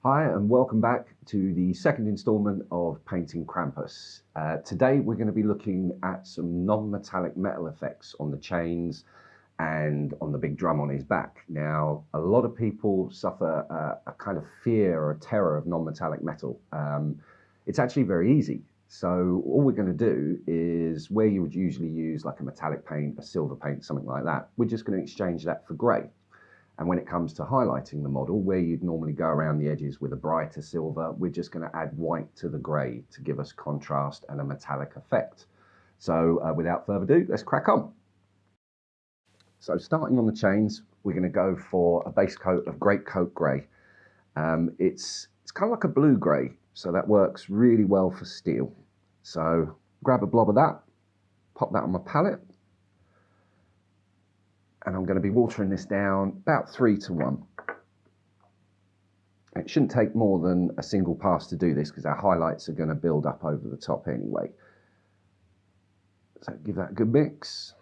Hi and welcome back to the second instalment of Painting Krampus. Today we're going to be looking at some non-metallic metal effects on the chains and on the big drum on his back. Now, a lot of people suffer a kind of fear or a terror of non-metallic metal. It's actually very easy. So all we're going to do is where you would usually use like a metallic paint, a silver paint, something like that, we're just going to exchange that for grey. And when it comes to highlighting the model, where you'd normally go around the edges with a brighter silver, we're just going to add white to the grey to give us contrast and a metallic effect. So without further ado, let's crack on. So starting on the chains, we're going to go for a base coat of Great Coat Grey. It's kind of like a blue grey, so that works really well for steel. So grab a blob of that, pop that on my palette. And I'm going to be watering this down about 3 to 1. It shouldn't take more than a single pass to do this because our highlights are going to build up over the top anyway. So give that a good mix.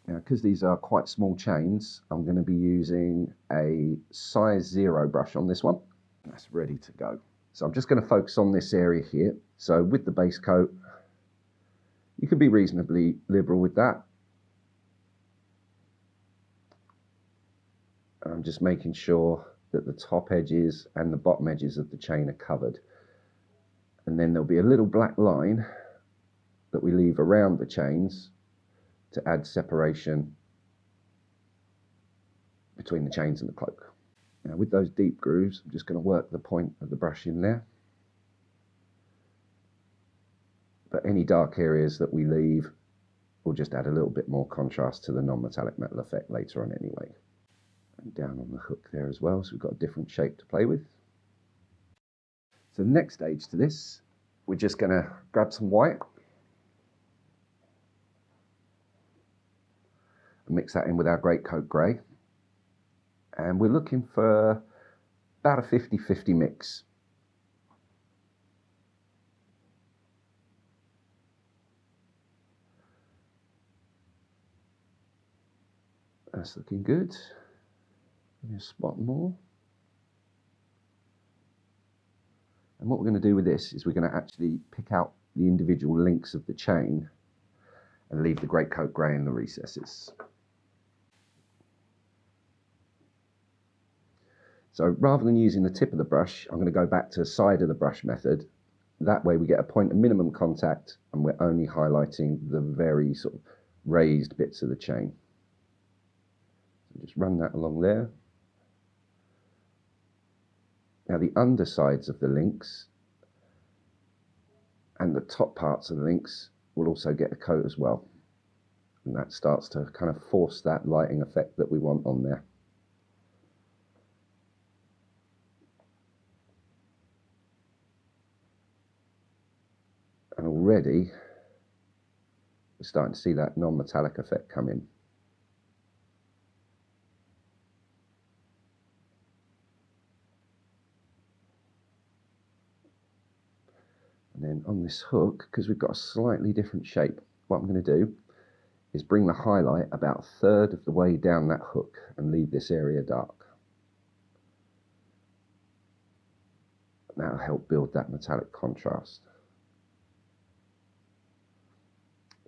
Now, because these are quite small chains, I'm going to be using a size 0 brush on this one. That's ready to go. So I'm just going to focus on this area here. So with the base coat, you can be reasonably liberal with that. I'm just making sure that the top edges and the bottom edges of the chain are covered. And then there'll be a little black line that we leave around the chains to add separation between the chains and the cloak. Now with those deep grooves, I'm just going to work the point of the brush in there. But any dark areas that we leave will just add a little bit more contrast to the non-metallic metal effect later on anyway. And down on the hook there as well, so we've got a different shape to play with. So the next stage to this, we're just going to grab some white and mix that in with our Great Coat Grey, and we're looking for about a 50-50 mix. That's looking good. A spot more. And what we're going to do with this is we're going to actually pick out the individual links of the chain and leave the Great Coat Grey in the recesses. So rather than using the tip of the brush, I'm going to go back to the side of the brush method. That way we get a point of minimum contact and we're only highlighting the very sort of raised bits of the chain. So just run that along there. Now the undersides of the links and the top parts of the links will also get a coat as well. And that starts to kind of force that lighting effect that we want on there. And already we're starting to see that non-metallic effect come in. And then on this hook, because we've got a slightly different shape, what I'm going to do is bring the highlight about 1/3 of the way down that hook and leave this area dark. And that'll help build that metallic contrast.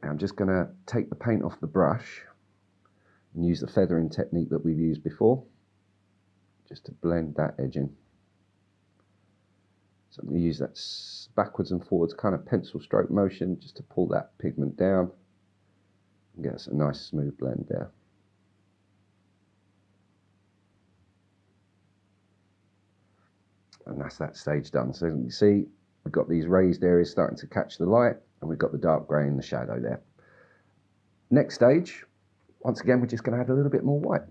Now I'm just going to take the paint off the brush and use the feathering technique that we've used before, just to blend that edge in. So I'm going to use that backwards and forwards kind of pencil stroke motion just to pull that pigment down and get us a nice smooth blend there. And that's that stage done. So you can see we've got these raised areas starting to catch the light and we've got the dark grey in the shadow there. Next stage, once again, we're just going to add a little bit more white.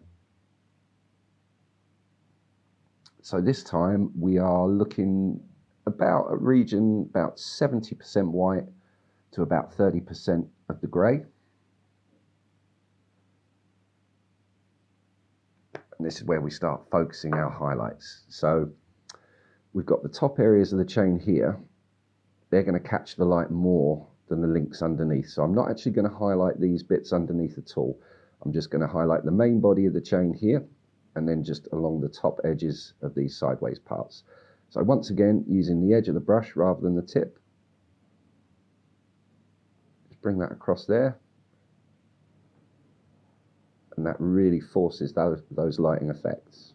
So this time we are looking about a region about 70% white to about 30% of the grey. And this is where we start focusing our highlights. So we've got the top areas of the chain here. They're going to catch the light more than the links underneath. So I'm not actually going to highlight these bits underneath at all. I'm just going to highlight the main body of the chain here and then just along the top edges of these sideways parts. So once again, using the edge of the brush rather than the tip, just bring that across there, and that really forces those lighting effects.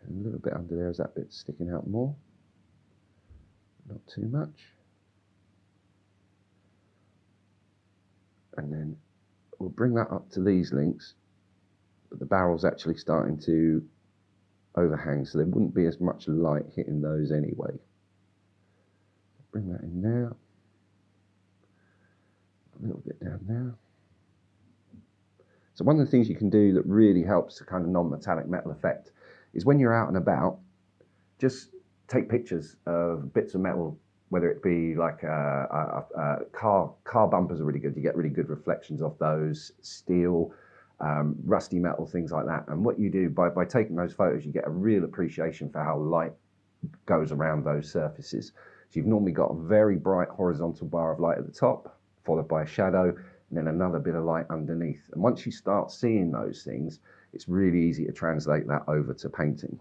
A little bit under there, is that bit sticking out more? Not too much. And then we'll bring that up to these links, but the barrel's actually starting to overhang, so there wouldn't be as much light hitting those anyway. Bring that in there, a little bit down there. So one of the things you can do that really helps the kind of non-metallic metal effect is when you're out and about, just take pictures of bits of metal, whether it be like car bumpers are really good. You get really good reflections off those, steel, rusty metal, things like that. And what you do by taking those photos, you get a real appreciation for how light goes around those surfaces. So you've normally got a very bright horizontal bar of light at the top, followed by a shadow, and then another bit of light underneath. And once you start seeing those things, it's really easy to translate that over to painting.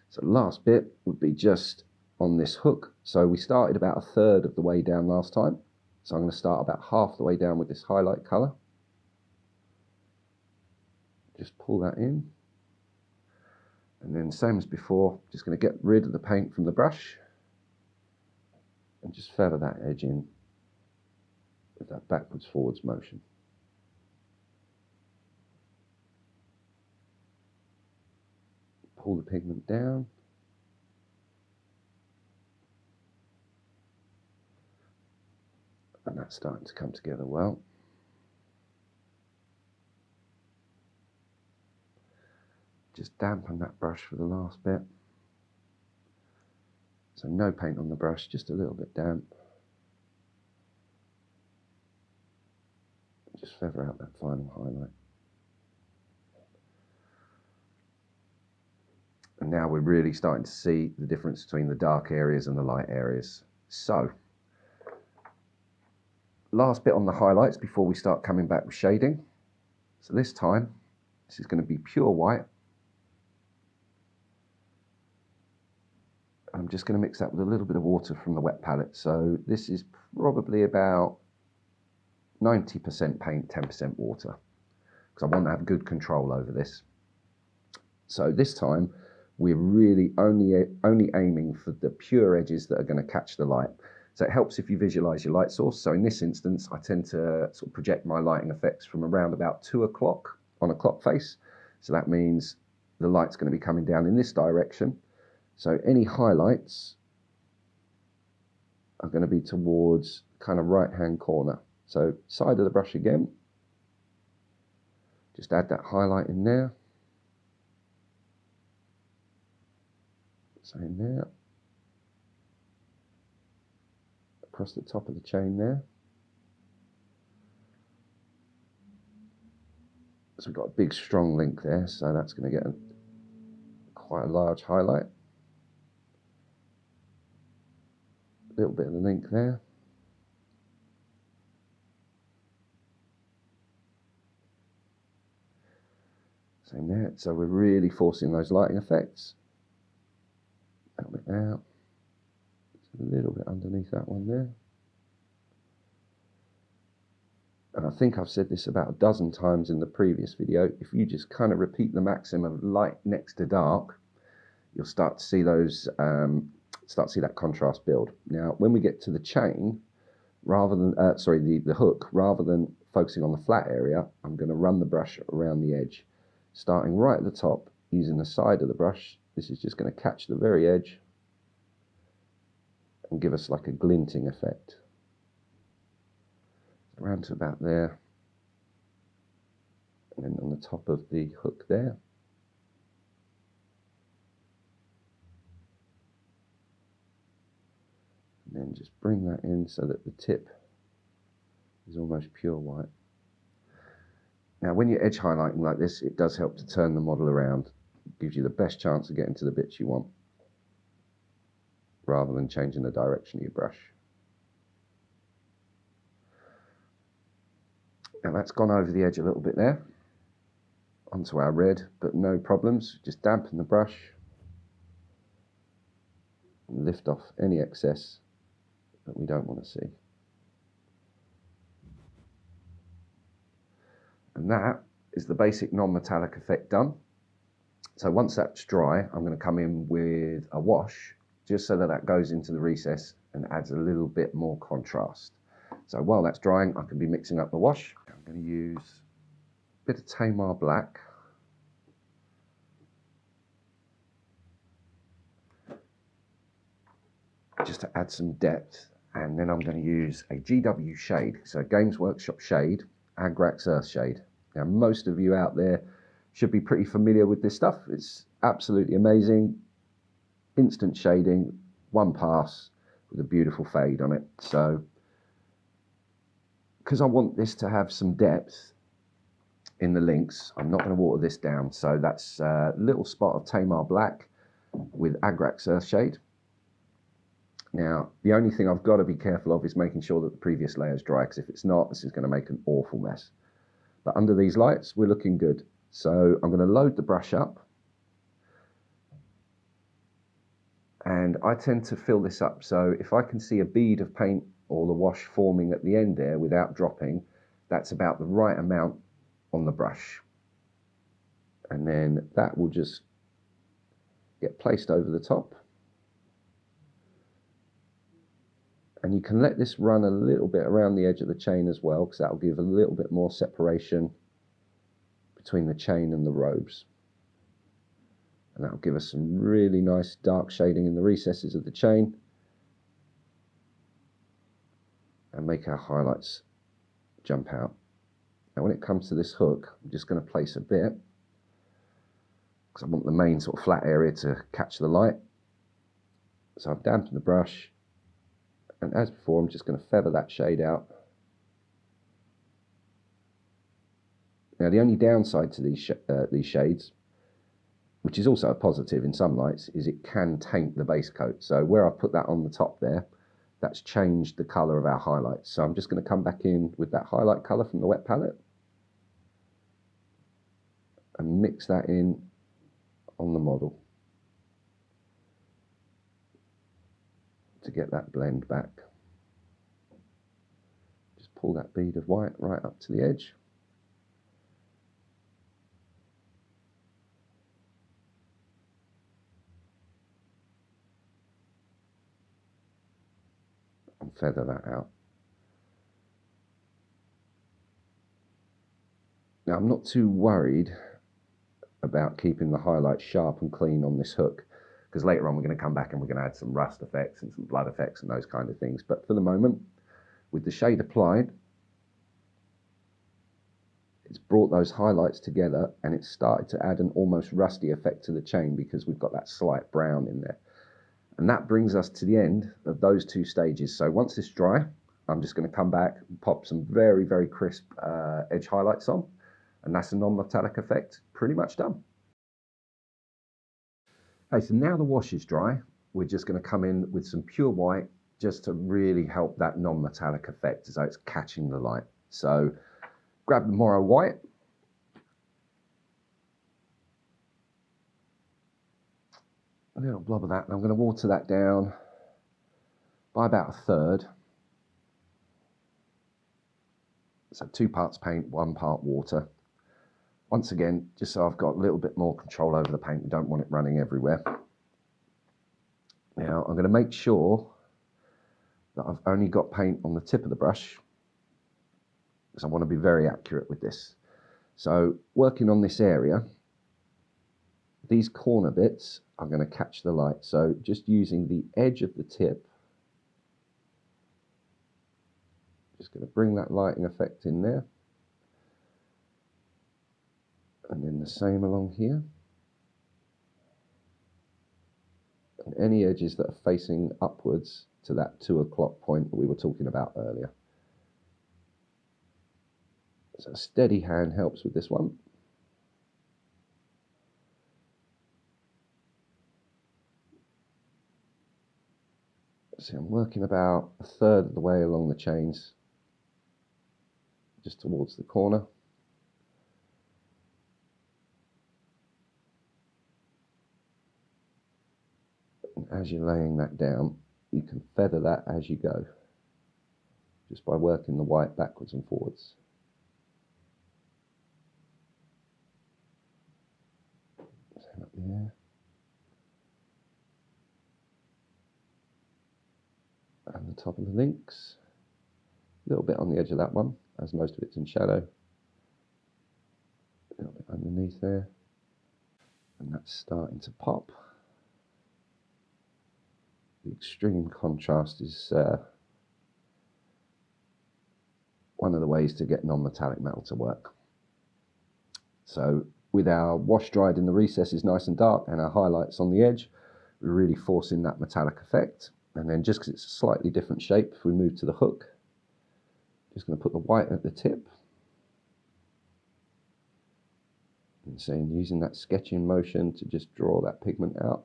So the last bit would be just on this hook. So we started about a third of the way down last time. So I'm going to start about half the way down with this highlight colour. Just pull that in. And then same as before, just going to get rid of the paint from the brush and just feather that edge in with that backwards forwards motion. Pull the pigment down. And that's starting to come together well. Just dampen that brush for the last bit. So no paint on the brush, just a little bit damp. Just feather out that final highlight. And now we're really starting to see the difference between the dark areas and the light areas. So, last bit on the highlights before we start coming back with shading. So this time, this is going to be pure white. I'm just going to mix that with a little bit of water from the wet palette. So this is probably about 90% paint, 10% water, because I want to have good control over this. So this time we're really only aiming for the pure edges that are going to catch the light. So it helps if you visualize your light source. So in this instance, I tend to sort of project my lighting effects from around about 2 o'clock on a clock face. So that means the light's going to be coming down in this direction. So any highlights are going to be towards kind of right-hand corner. So side of the brush again. Just add that highlight in there. Same there. Across the top of the chain there. So we've got a big strong link there, so that's going to get quite a large highlight. A little bit of the link there. Same there. So we're really forcing those lighting effects. A little bit out. A little bit underneath that one there. And I think I've said this about a dozen times in the previous video. If you just kind of repeat the maxim of light next to dark, you'll start to see those that contrast build. Now, when we get to the chain, rather than the hook, rather than focusing on the flat area, I'm going to run the brush around the edge, starting right at the top, using the side of the brush. This is just going to catch the very edge and give us like a glinting effect. Around to about there, and then on the top of the hook there. And then just bring that in so that the tip is almost pure white. Now when you're edge highlighting like this, it does help to turn the model around. gives you the best chance of getting to the bits you want, rather than changing the direction of your brush. Now that's gone over the edge a little bit there, onto our red, but no problems. Just dampen the brush, and lift off any excess that we don't want to see. And that is the basic non-metallic effect done. So once that's dry, I'm going to come in with a wash, just so that that goes into the recess and adds a little bit more contrast. So while that's drying, I can be mixing up the wash. I'm going to use a bit of Tamar Black. Just to add some depth. And then I'm going to use a GW shade, so Games Workshop shade, Agrax Earth shade. Now most of you out there should be pretty familiar with this stuff. It's absolutely amazing. Instant shading, one pass with a beautiful fade on it. So, because I want this to have some depth in the links, I'm not going to water this down. So that's a little spot of Tamar Black with Agrax Earth shade. Now, the only thing I've got to be careful of is making sure that the previous layer is dry, because if it's not, this is going to make an awful mess. But under these lights, we're looking good. So I'm going to load the brush up. And I tend to fill this up. So if I can see a bead of paint or the wash forming at the end there without dropping, that's about the right amount on the brush. And then that will just get placed over the top. And you can let this run a little bit around the edge of the chain as well, because that will give a little bit more separation between the chain and the robes. And that will give us some really nice dark shading in the recesses of the chain and make our highlights jump out. Now when it comes to this hook, I'm just going to place a bit, because I want the main sort of flat area to catch the light. So I've dampened the brush. And as before, I'm just going to feather that shade out. Now, the only downside to these shades, which is also a positive in some lights, is it can taint the base coat. So where I've put that on the top there, that's changed the colour of our highlights. So I'm just going to come back in with that highlight colour from the wet palette and mix that in on the model to get that blend back. Just pull that bead of white right up to the edge. And feather that out. Now I'm not too worried about keeping the highlights sharp and clean on this hook, because later on we're going to come back and we're going to add some rust effects and some blood effects and those kind of things. But for the moment, with the shade applied, it's brought those highlights together and it's started to add an almost rusty effect to the chain, because we've got that slight brown in there. And that brings us to the end of those two stages. So once it's dry, I'm just going to come back and pop some very, very crisp edge highlights on, and that's a non-metallic effect pretty much done. Okay, so now the wash is dry, we're just going to come in with some pure white just to really help that non-metallic effect as though it's catching the light. So grab the Morrow white, a little blob of that, and I'm going to water that down by about a third. So 2 parts paint, 1 part water. Once again, just so I've got a little bit more control over the paint, we don't want it running everywhere. Now I'm going to make sure that I've only got paint on the tip of the brush, because I want to be very accurate with this. So working on this area, these corner bits are going to catch the light. So just using the edge of the tip, just going to bring that lighting effect in there. And then the same along here. And any edges that are facing upwards to that 2 o'clock point that we were talking about earlier. So a steady hand helps with this one. See, I'm working about a third of the way along the chains, just towards the corner. And as you're laying that down, you can feather that as you go, just by working the white backwards and forwards. Same up there. And the top of the links. A little bit on the edge of that one, as most of it's in shadow. A little bit underneath there. And that's starting to pop. The extreme contrast is one of the ways to get non-metallic metal to work. So with our wash dried in the recesses nice and dark and our highlights on the edge, we're really forcing that metallic effect. And then just because it's a slightly different shape, if we move to the hook, just going to put the white at the tip. And so using that sketching motion to just draw that pigment out.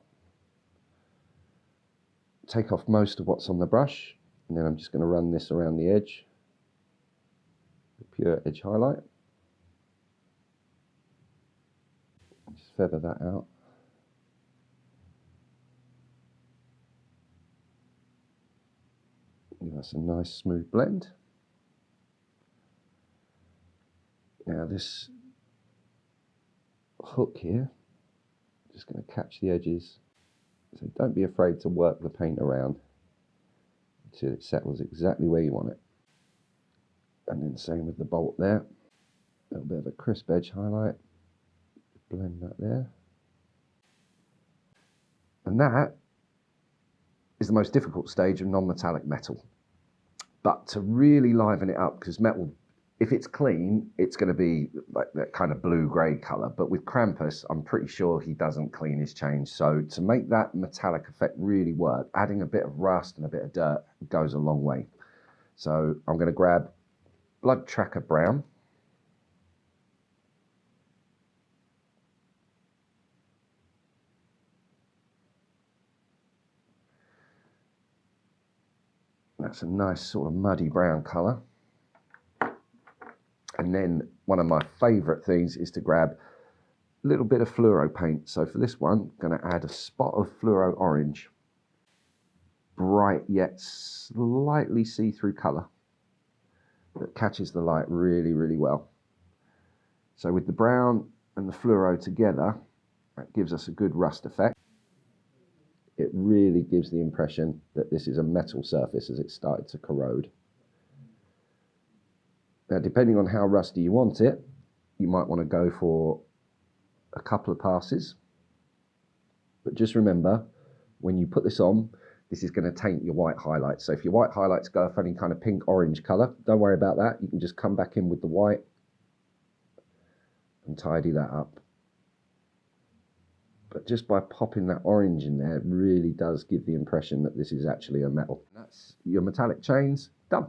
Take off most of what's on the brush, and then I'm just going to run this around the edge. The pure edge highlight. Just feather that out. Give us a nice smooth blend. Now this hook here, just going to catch the edges. So don't be afraid to work the paint around until it settles exactly where you want it. And then same with the bolt there. A little bit of a crisp edge highlight. Blend that there. And that is the most difficult stage of non-metallic metal. But to really liven it up, because metal, if it's clean, it's going to be like that kind of blue-grey colour. But with Krampus, I'm pretty sure he doesn't clean his chains. So to make that metallic effect really work, adding a bit of rust and a bit of dirt goes a long way. So I'm going to grab Blood Tracker Brown. That's a nice sort of muddy brown colour. And then one of my favourite things is to grab a little bit of fluoro paint. So for this one, I'm going to add a spot of fluoro orange. Bright yet slightly see-through colour that catches the light really, really well. So with the brown and the fluoro together, that gives us a good rust effect. It really gives the impression that this is a metal surface as it started to corrode. Now, depending on how rusty you want it, you might want to go for a couple of passes. But just remember, when you put this on, this is going to taint your white highlights. So if your white highlights go for any kind of pink-orange colour, don't worry about that. You can just come back in with the white and tidy that up. But just by popping that orange in there, it really does give the impression that this is actually a metal. That's your metallic chains done.